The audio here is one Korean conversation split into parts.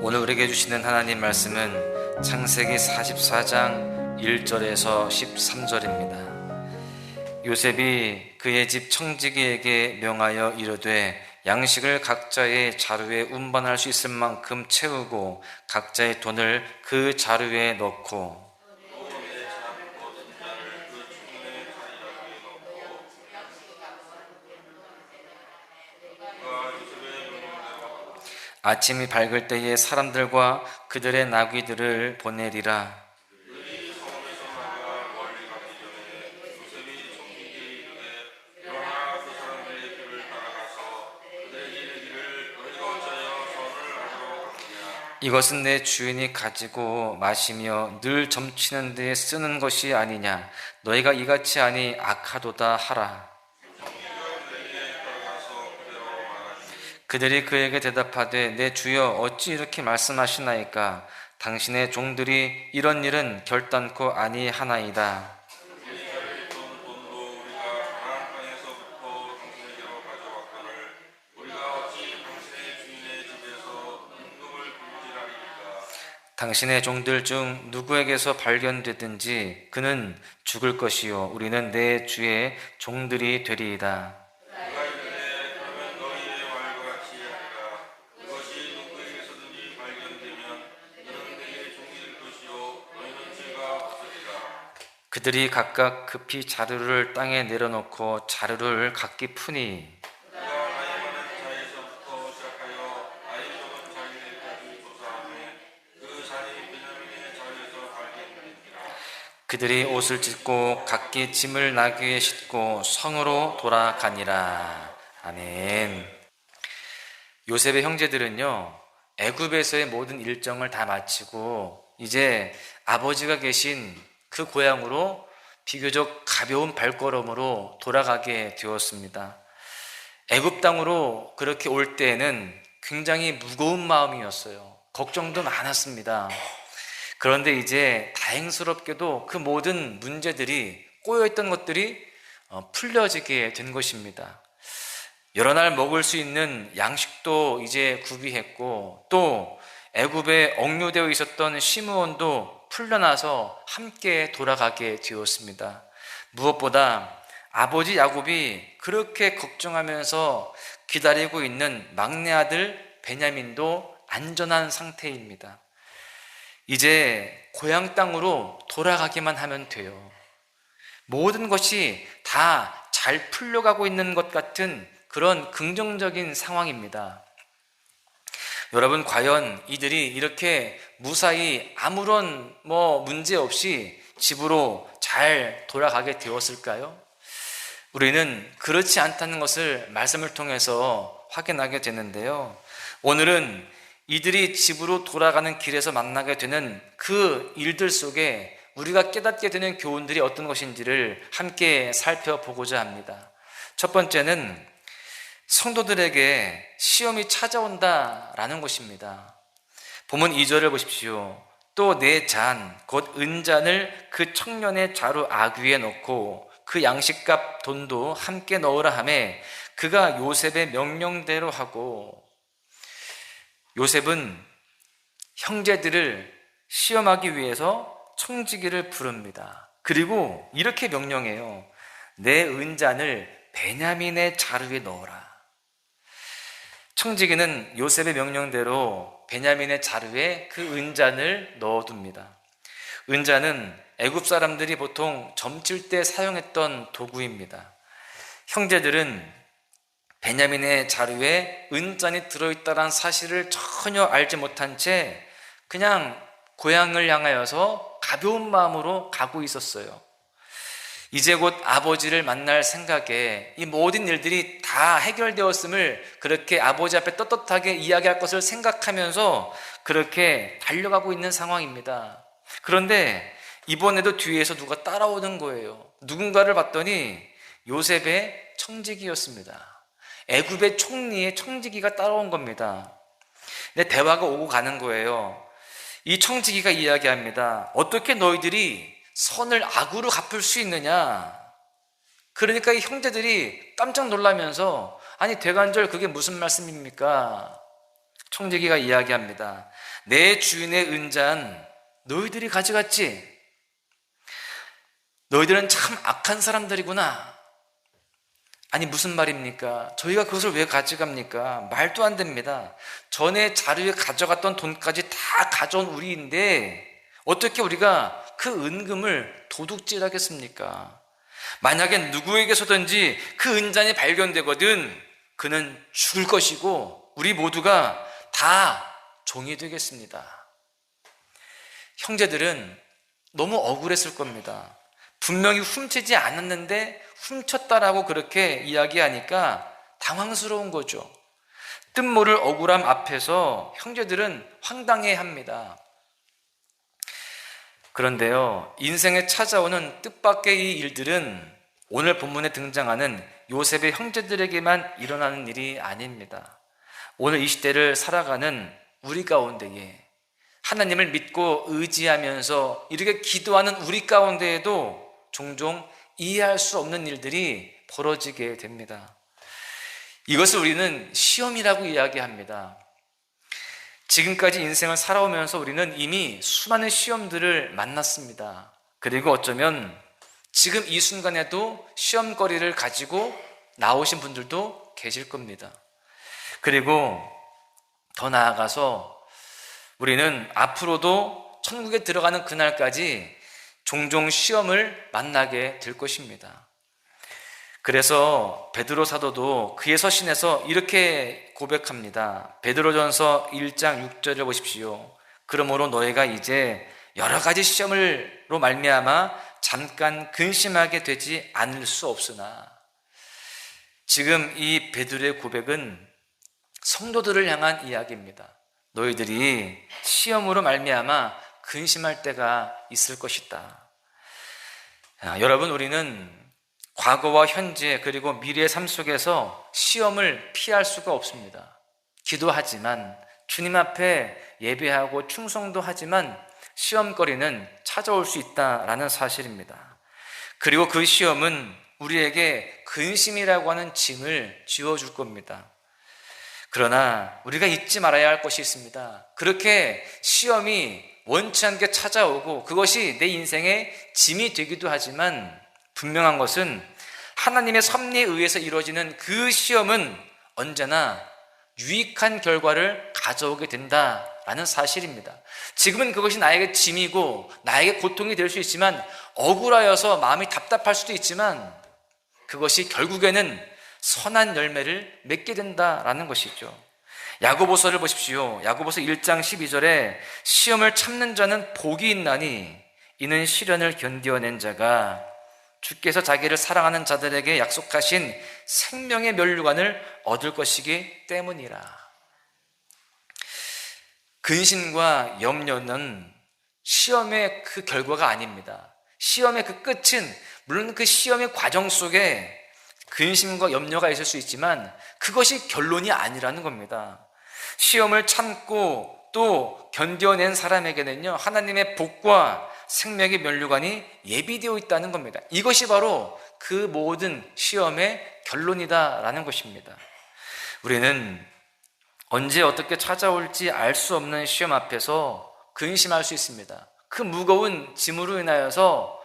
오늘 우리에게 주시는 하나님 말씀은 창세기 44장 1절에서 13절입니다. 요셉이 그의 집 청지기에게 명하여 이르되 양식을 각자의 자루에 운반할 수 있을 만큼 채우고 각자의 돈을 그 자루에 넣고 아침이 밝을 때에 사람들과 그들의 나귀들을 보내리라. 이것은 내 주인이 가지고 마시며 늘 점치는 데에 쓰는 것이 아니냐. 너희가 이같이 하니 악하도다 하라. 그들이 그에게 대답하되 내 주여 어찌 이렇게 말씀하시나이까. 당신의 종들이 이런 일은 결단코 아니하나이다. 당신의 종들 중 누구에게서 발견되든지 그는 죽을 것이요 우리는 내 주의 종들이 되리이다. 그들이 각각 급히 자루를 땅에 내려놓고 자루를 각기 푸니 그들이 옷을 찢고 각기 짐을 나귀에 싣고 성으로 돌아가니라. 아멘. 요셉의 형제들은요, 애굽에서의 모든 일정을 다 마치고 이제 아버지가 계신 그 고향으로 비교적 가벼운 발걸음으로 돌아가게 되었습니다. 애굽 땅으로 그렇게 올 때에는 굉장히 무거운 마음이었어요. 걱정도 많았습니다. 그런데 이제 다행스럽게도 그 모든 문제들이 꼬여있던 것들이 풀려지게 된 것입니다. 여러 날 먹을 수 있는 양식도 이제 구비했고 또 애굽에 억류되어 있었던 시므온도 풀려나서 함께 돌아가게 되었습니다. 무엇보다 아버지 야곱이 그렇게 걱정하면서 기다리고 있는 막내 아들 베냐민도 안전한 상태입니다. 이제 고향 땅으로 돌아가기만 하면 돼요. 모든 것이 다 잘 풀려가고 있는 것 같은 그런 긍정적인 상황입니다. 여러분, 과연 이들이 이렇게 무사히 아무런 문제 없이 집으로 잘 돌아가게 되었을까요? 우리는 그렇지 않다는 것을 말씀을 통해서 확인하게 되는데요. 오늘은 이들이 집으로 돌아가는 길에서 만나게 되는 그 일들 속에 우리가 깨닫게 되는 교훈들이 어떤 것인지를 함께 살펴보고자 합니다. 첫 번째는 성도들에게 시험이 찾아온다라는 것입니다. 본문 2절을 보십시오. 또 내 잔, 곧 은잔을 그 청년의 자루 아귀에 넣고 그 양식값 돈도 함께 넣으라 하매 그가 요셉의 명령대로 하고. 요셉은 형제들을 시험하기 위해서 청지기를 부릅니다. 그리고 이렇게 명령해요. 내 은잔을 베냐민의 자루에 넣어라. 청지기는 요셉의 명령대로 베냐민의 자루에 그 은잔을 넣어둡니다. 은잔은 애굽 사람들이 보통 점칠 때 사용했던 도구입니다. 형제들은 베냐민의 자루에 은잔이 들어있다는 사실을 전혀 알지 못한 채 그냥 고향을 향하여서 가벼운 마음으로 가고 있었어요. 이제 곧 아버지를 만날 생각에 이 모든 일들이 다 해결되었음을 그렇게 아버지 앞에 떳떳하게 이야기할 것을 생각하면서 그렇게 달려가고 있는 상황입니다. 그런데 이번에도 뒤에서 누가 따라오는 거예요. 누군가를 봤더니 요셉의 청지기였습니다. 애굽의 총리의 청지기가 따라온 겁니다. 근데 대화가 오고 가는 거예요. 이 청지기가 이야기합니다. 어떻게 너희들이 선을 악으로 갚을 수 있느냐? 그러니까 이 형제들이 깜짝 놀라면서 아니 대관절 그게 무슨 말씀입니까? 청지기가 이야기합니다. 내 주인의 은잔 너희들이 가져갔지? 너희들은 참 악한 사람들이구나. 아니 무슨 말입니까? 저희가 그것을 왜 가져갑니까? 말도 안 됩니다. 전에 자루에 가져갔던 돈까지 다 가져온 우리인데 어떻게 우리가 그 은금을 도둑질하겠습니까? 만약에 누구에게서든지 그 은잔이 발견되거든 그는 죽을 것이고 우리 모두가 다 종이 되겠습니다. 형제들은 너무 억울했을 겁니다. 분명히 훔치지 않았는데 훔쳤다라고 그렇게 이야기하니까 당황스러운 거죠. 뜻모를 억울함 앞에서 형제들은 황당해합니다. 그런데요, 인생에 찾아오는 뜻밖의 이 일들은 오늘 본문에 등장하는 요셉의 형제들에게만 일어나는 일이 아닙니다. 오늘 이 시대를 살아가는 우리 가운데에 하나님을 믿고 의지하면서 이렇게 기도하는 우리 가운데에도 종종 이해할 수 없는 일들이 벌어지게 됩니다. 이것을 우리는 시험이라고 이야기합니다. 지금까지 인생을 살아오면서 우리는 이미 수많은 시험들을 만났습니다. 그리고 어쩌면 지금 이 순간에도 시험거리를 가지고 나오신 분들도 계실 겁니다. 그리고 더 나아가서 우리는 앞으로도 천국에 들어가는 그날까지 종종 시험을 만나게 될 것입니다. 그래서 베드로 사도도 그의 서신에서 이렇게 고백합니다. 베드로전서 1장 6절을 보십시오. 그러므로 너희가 이제 여러 가지 시험으로 말미암아 잠깐 근심하게 되지 않을 수 없으나, 지금 이 베드로의 고백은 성도들을 향한 이야기입니다. 너희들이 시험으로 말미암아 근심할 때가 있을 것이다. 여러분, 우리는 과거와 현재 그리고 미래의 삶 속에서 시험을 피할 수가 없습니다. 기도하지만, 주님 앞에 예배하고 충성도 하지만 시험거리는 찾아올 수 있다라는 사실입니다. 그리고 그 시험은 우리에게 근심이라고 하는 짐을 지워줄 겁니다. 그러나 우리가 잊지 말아야 할 것이 있습니다. 그렇게 시험이 원치 않게 찾아오고 그것이 내 인생의 짐이 되기도 하지만, 분명한 것은 하나님의 섭리에 의해서 이루어지는 그 시험은 언제나 유익한 결과를 가져오게 된다라는 사실입니다. 지금은 그것이 나에게 짐이고 나에게 고통이 될 수 있지만, 억울하여서 마음이 답답할 수도 있지만, 그것이 결국에는 선한 열매를 맺게 된다라는 것이죠. 야고보서를 보십시오. 야고보서 1장 12절에 시험을 참는 자는 복이 있나니 이는 시련을 견디어낸 자가 주께서 자기를 사랑하는 자들에게 약속하신 생명의 면류관을 얻을 것이기 때문이라. 근심과 염려는 시험의 그 결과가 아닙니다. 시험의 그 끝은, 물론 그 시험의 과정 속에 근심과 염려가 있을 수 있지만 그것이 결론이 아니라는 겁니다. 시험을 참고 또 견뎌낸 사람에게는요, 하나님의 복과 생명의 면류관이 예비되어 있다는 겁니다. 이것이 바로 그 모든 시험의 결론이다라는 것입니다. 우리는 언제 어떻게 찾아올지 알 수 없는 시험 앞에서 근심할 수 있습니다. 그 무거운 짐으로 인하여서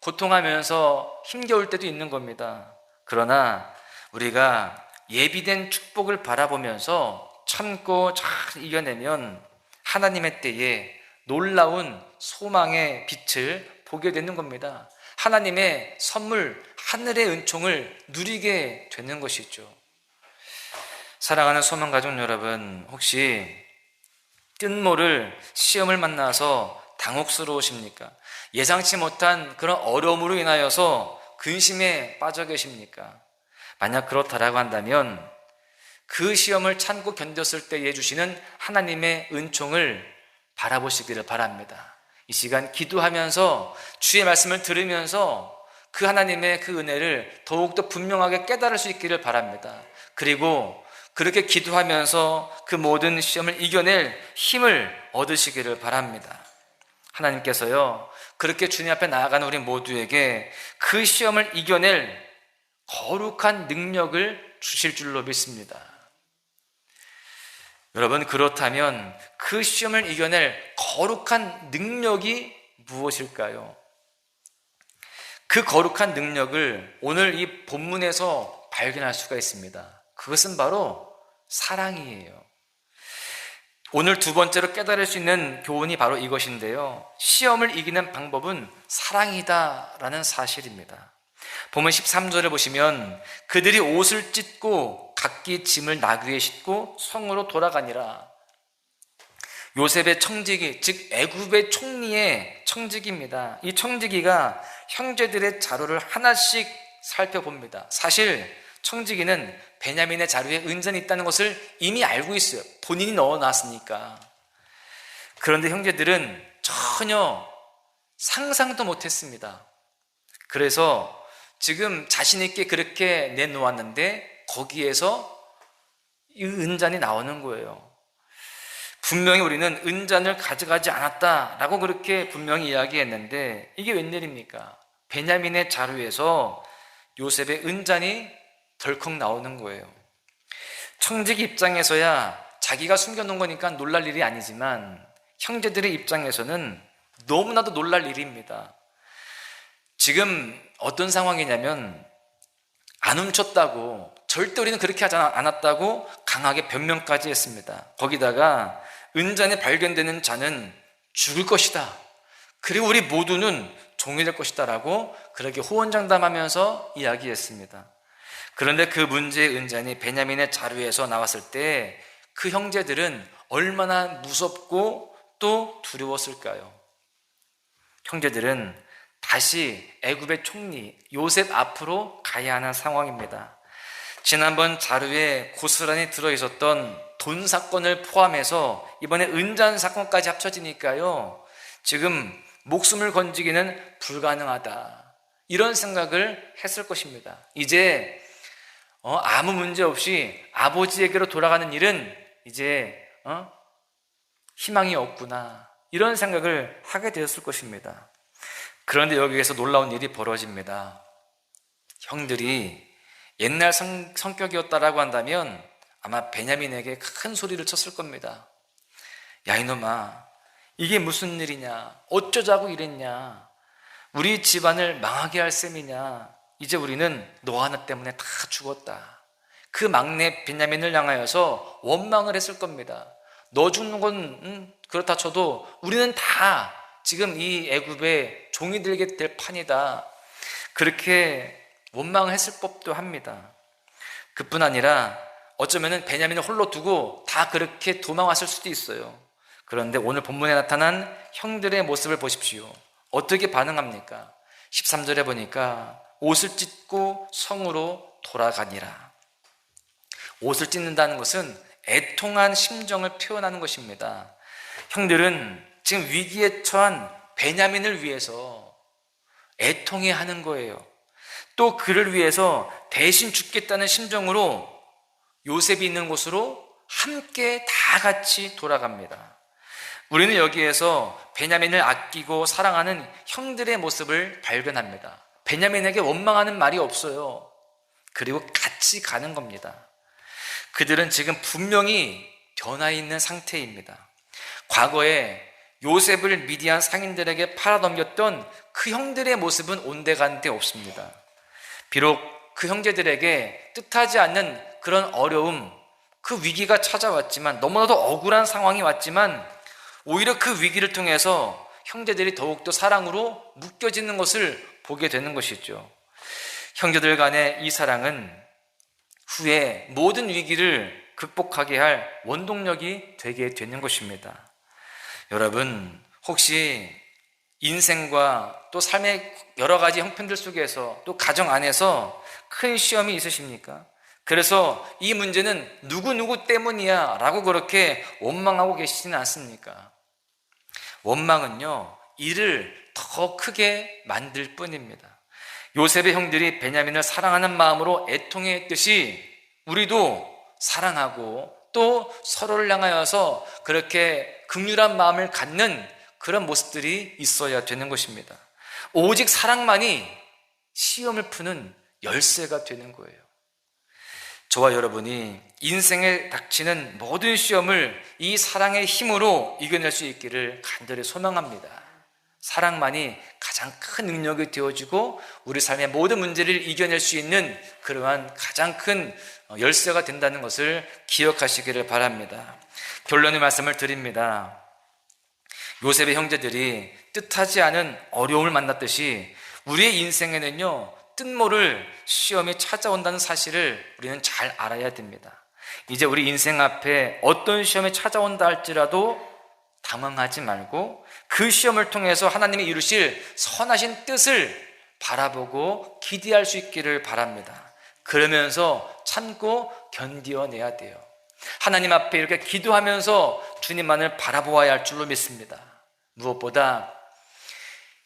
고통하면서 힘겨울 때도 있는 겁니다. 그러나 우리가 예비된 축복을 바라보면서 참고 잘 이겨내면 하나님의 때에 놀라운 소망의 빛을 보게 되는 겁니다. 하나님의 선물, 하늘의 은총을 누리게 되는 것이죠. 사랑하는 소망가족 여러분, 혹시 뜻모를 시험을 만나서 당혹스러우십니까? 예상치 못한 그런 어려움으로 인하여서 근심에 빠져 계십니까? 만약 그렇다라고 한다면 그 시험을 참고 견뎠을 때에 주시는 하나님의 은총을 바라보시기를 바랍니다. 이 시간 기도하면서 주의 말씀을 들으면서 그 하나님의 그 은혜를 더욱더 분명하게 깨달을 수 있기를 바랍니다. 그리고 그렇게 기도하면서 그 모든 시험을 이겨낼 힘을 얻으시기를 바랍니다. 하나님께서요, 그렇게 주님 앞에 나아가는 우리 모두에게 그 시험을 이겨낼 거룩한 능력을 주실 줄로 믿습니다. 여러분, 그렇다면 그 시험을 이겨낼 거룩한 능력이 무엇일까요? 그 거룩한 능력을 오늘 이 본문에서 발견할 수가 있습니다. 그것은 바로 사랑이에요. 오늘 두 번째로 깨달을 수 있는 교훈이 바로 이것인데요. 시험을 이기는 방법은 사랑이다라는 사실입니다. 보면 13절을 보시면 그들이 옷을 찢고 각기 짐을 나귀에 싣고 성으로 돌아가니라. 요셉의 청지기, 즉 애굽의 총리의 청지기입니다. 이 청지기가 형제들의 자루를 하나씩 살펴봅니다. 사실 청지기는 베냐민의 자루에 은전이 있다는 것을 이미 알고 있어요. 본인이 넣어놨으니까. 그런데 형제들은 전혀 상상도 못했습니다. 그래서 지금 자신 있게 그렇게 내놓았는데 거기에서 이 은잔이 나오는 거예요. 분명히 우리는 은잔을 가져가지 않았다라고 그렇게 분명히 이야기했는데 이게 웬일입니까? 베냐민의 자루에서 요셉의 은잔이 덜컥 나오는 거예요. 청지기 입장에서야 자기가 숨겨놓은 거니까 놀랄 일이 아니지만 형제들의 입장에서는 너무나도 놀랄 일입니다. 지금 어떤 상황이냐면 안 훔쳤다고, 절대 우리는 그렇게 하지 않았다고 강하게 변명까지 했습니다. 거기다가 은잔에 발견되는 자는 죽을 것이다, 그리고 우리 모두는 종이 될 것이다 라고 그렇게 호언장담하면서 이야기했습니다. 그런데 그 문제의 은잔이 베냐민의 자루에서 나왔을 때 그 형제들은 얼마나 무섭고 또 두려웠을까요? 형제들은 다시 애굽의 총리 요셉 앞으로 가야 하는 상황입니다. 지난번 자루에 고스란히 들어있었던 돈 사건을 포함해서 이번에 은잔 사건까지 합쳐지니까요, 지금 목숨을 건지기는 불가능하다, 이런 생각을 했을 것입니다. 이제 아무 문제 없이 아버지에게로 돌아가는 일은 이제 희망이 없구나, 이런 생각을 하게 되었을 것입니다. 그런데 여기에서 놀라운 일이 벌어집니다. 형들이 옛날 성격이었다라고 한다면 아마 베냐민에게 큰 소리를 쳤을 겁니다. 야, 이놈아, 이게 무슨 일이냐, 어쩌자고 이랬냐, 우리 집안을 망하게 할 셈이냐, 이제 우리는 너 하나 때문에 다 죽었다. 그 막내 베냐민을 향하여서 원망을 했을 겁니다. 너 죽는 건 그렇다 쳐도 우리는 다 지금 이 애굽에 종이 들게 될 판이다, 그렇게 원망을 했을 법도 합니다. 그뿐 아니라 어쩌면 베냐민을 홀로 두고 다 그렇게 도망왔을 수도 있어요. 그런데 오늘 본문에 나타난 형들의 모습을 보십시오. 어떻게 반응합니까? 13절에 보니까 옷을 찢고 성으로 돌아가니라. 옷을 찢는다는 것은 애통한 심정을 표현하는 것입니다. 형들은 지금 위기에 처한 베냐민을 위해서 애통해하는 거예요. 또 그를 위해서 대신 죽겠다는 심정으로 요셉이 있는 곳으로 함께 다 같이 돌아갑니다. 우리는 여기에서 베냐민을 아끼고 사랑하는 형들의 모습을 발견합니다. 베냐민에게 원망하는 말이 없어요. 그리고 같이 가는 겁니다. 그들은 지금 분명히 변화 있는 상태입니다. 과거에 요셉을 미디안 상인들에게 팔아넘겼던 그 형들의 모습은 온데간데 없습니다. 비록 그 형제들에게 뜻하지 않는 그런 어려움, 그 위기가 찾아왔지만, 너무나도 억울한 상황이 왔지만 오히려 그 위기를 통해서 형제들이 더욱더 사랑으로 묶여지는 것을 보게 되는 것이죠. 형제들 간의 이 사랑은 후에 모든 위기를 극복하게 할 원동력이 되게 되는 것입니다. 여러분, 혹시 인생과 또 삶의 여러 가지 형편들 속에서, 또 가정 안에서 큰 시험이 있으십니까? 그래서 이 문제는 누구누구 때문이야 라고 그렇게 원망하고 계시지는 않습니까? 원망은요, 일을 더 크게 만들 뿐입니다. 요셉의 형들이 베냐민을 사랑하는 마음으로 애통했듯이 우리도 사랑하고 또 서로를 향하여서 그렇게 긍휼한 마음을 갖는 그런 모습들이 있어야 되는 것입니다. 오직 사랑만이 시험을 푸는 열쇠가 되는 거예요. 저와 여러분이 인생에 닥치는 모든 시험을 이 사랑의 힘으로 이겨낼 수 있기를 간절히 소망합니다. 사랑만이 가장 큰 능력이 되어지고 우리 삶의 모든 문제를 이겨낼 수 있는 그러한 가장 큰 열쇠가 된다는 것을 기억하시기를 바랍니다. 결론의 말씀을 드립니다. 요셉의 형제들이 뜻하지 않은 어려움을 만났듯이 우리의 인생에는요, 뜻모를 시험이 찾아온다는 사실을 우리는 잘 알아야 됩니다. 이제 우리 인생 앞에 어떤 시험이 찾아온다 할지라도 당황하지 말고 그 시험을 통해서 하나님이 이루실 선하신 뜻을 바라보고 기대할 수 있기를 바랍니다. 그러면서 참고 견뎌내야 돼요. 하나님 앞에 이렇게 기도하면서 주님만을 바라보아야 할 줄로 믿습니다. 무엇보다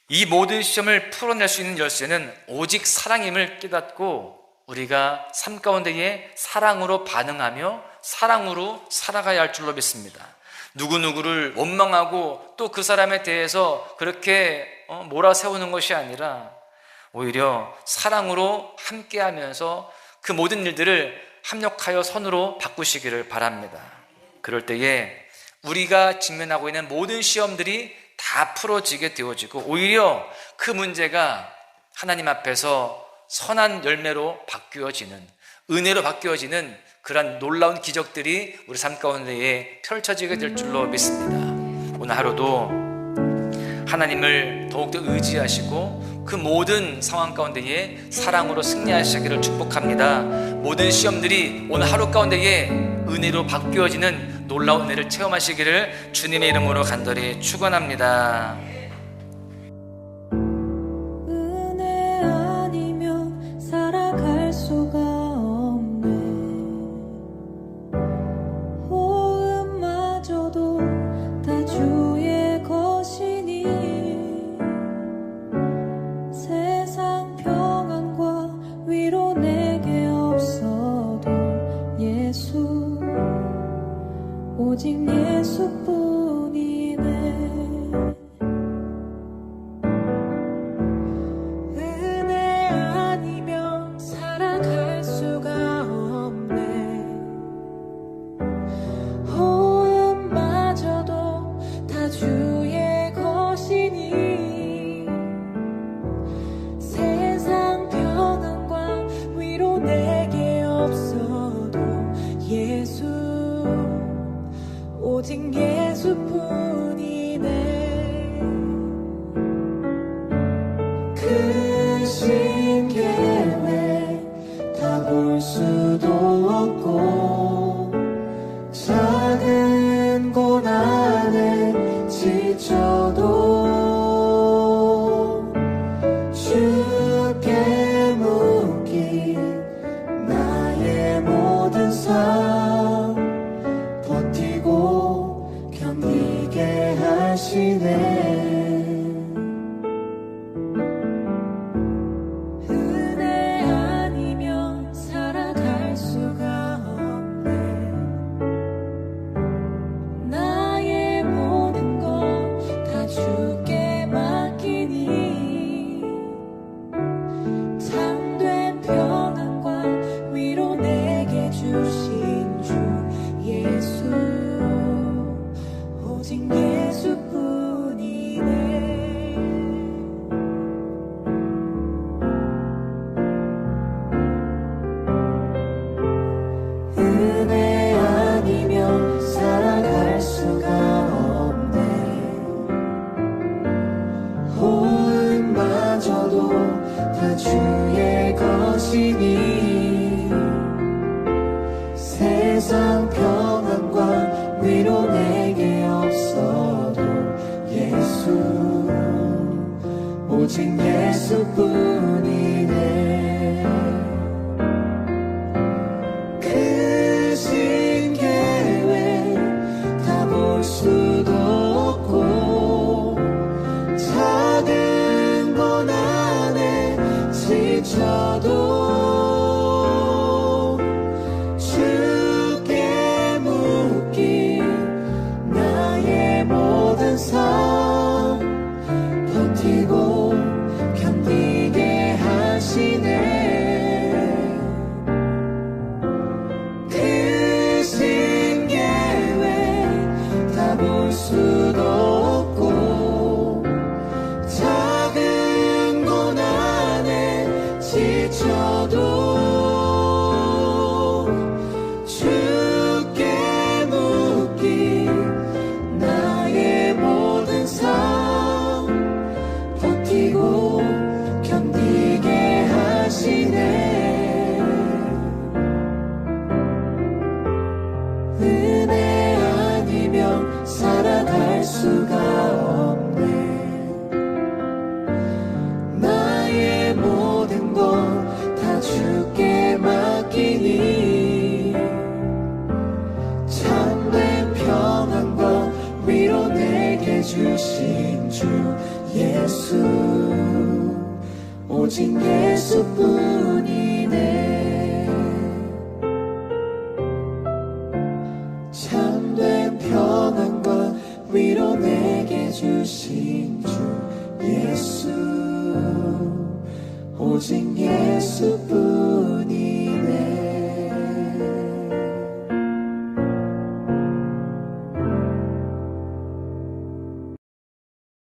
이 모든 시험을 풀어낼 수 있는 열쇠는 오직 사랑임을 깨닫고 우리가 삶 가운데에 사랑으로 반응하며 사랑으로 살아가야 할 줄로 믿습니다. 누구누구를 원망하고 또 그 사람에 대해서 그렇게 몰아세우는 것이 아니라 오히려 사랑으로 함께하면서 그 모든 일들을 합력하여 선으로 바꾸시기를 바랍니다. 그럴 때에 우리가 직면하고 있는 모든 시험들이 다 풀어지게 되어지고 오히려 그 문제가 하나님 앞에서 선한 열매로 바뀌어지는, 은혜로 바뀌어지는 그런 놀라운 기적들이 우리 삶 가운데에 펼쳐지게 될 줄로 믿습니다. 오늘 하루도 하나님을 더욱더 의지하시고 그 모든 상황 가운데에 사랑으로 승리하시기를 축복합니다. 모든 시험들이 오늘 하루 가운데에 은혜로 바뀌어지는 놀라운 은혜를 체험하시기를 주님의 이름으로 간절히 축원합니다. 은혜 아니면 살아갈 수가 없네. 호흡마저도 다 주의 것이니 세상 평안과 위로 내게 없어도 예수 오직 예수뿐이네. 은혜 아니면 살아갈 수가 없네. 호흡마저도 다 주의 것이니 세상 평안과 위로 내게 없어도 예수 오직 예수뿐이네. 크신 계획 다 볼 수도 없고 작은 고난에 지쳐도 주께 묶인 나의 모든 삶 버티고 견디게 하시네. 은혜 아니면 살아갈 수가 없네. 나의 모든 것 다 주께 맡기니 참된 평안과 위로 내게 주신 주 예수 오직 예수뿐이네. 은혜 아니면 살아갈 수가 없네. 호흡마저도 다 주의 것이니 세상 평안과 위로 내게 없어도 예수 오직 예수뿐이네. 크신 계획 다 볼 수도 없고 작은 고난에 지쳐도 주께 묶인 나의 모든 삶 버티고 견디게 예수 오직 예수뿐이네. 참된 평안과 위로 내게 주신 주 예수 오직 예수뿐이네.